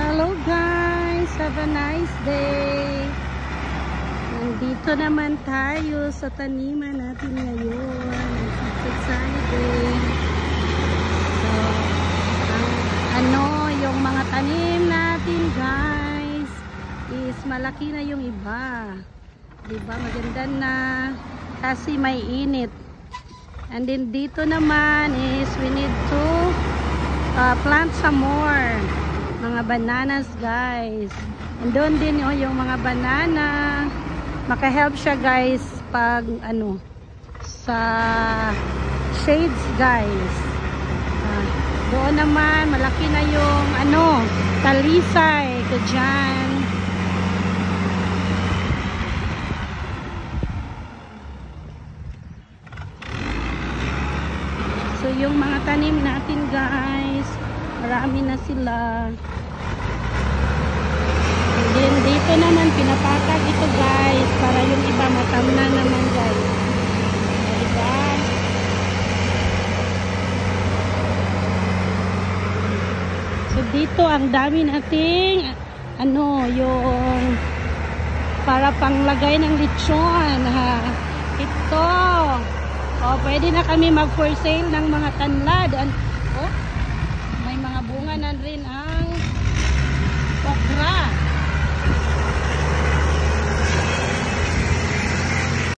Hello guys, have a nice day. Nandito naman tayo sa taniman natin ngayon. It's exciting. So, yung mga tanim natin guys is malaki na yung iba. Diba? Maganda na kasi may init. And then dito naman is we need to plant some more mga bananas guys. And doon din yung mga banana, maka-help siya guys pag sa shades guys. Doon naman malaki na yung talisay ko dyan. So yung mga tanim natin guys, marami na sila. And then dito naman pinapatag ito guys para yung iba matamna naman guys. Diba? So dito ang dami nating yung para panglagay ng lechon ha. Ito. Pwede na kami mag for sale ng mga tanlad.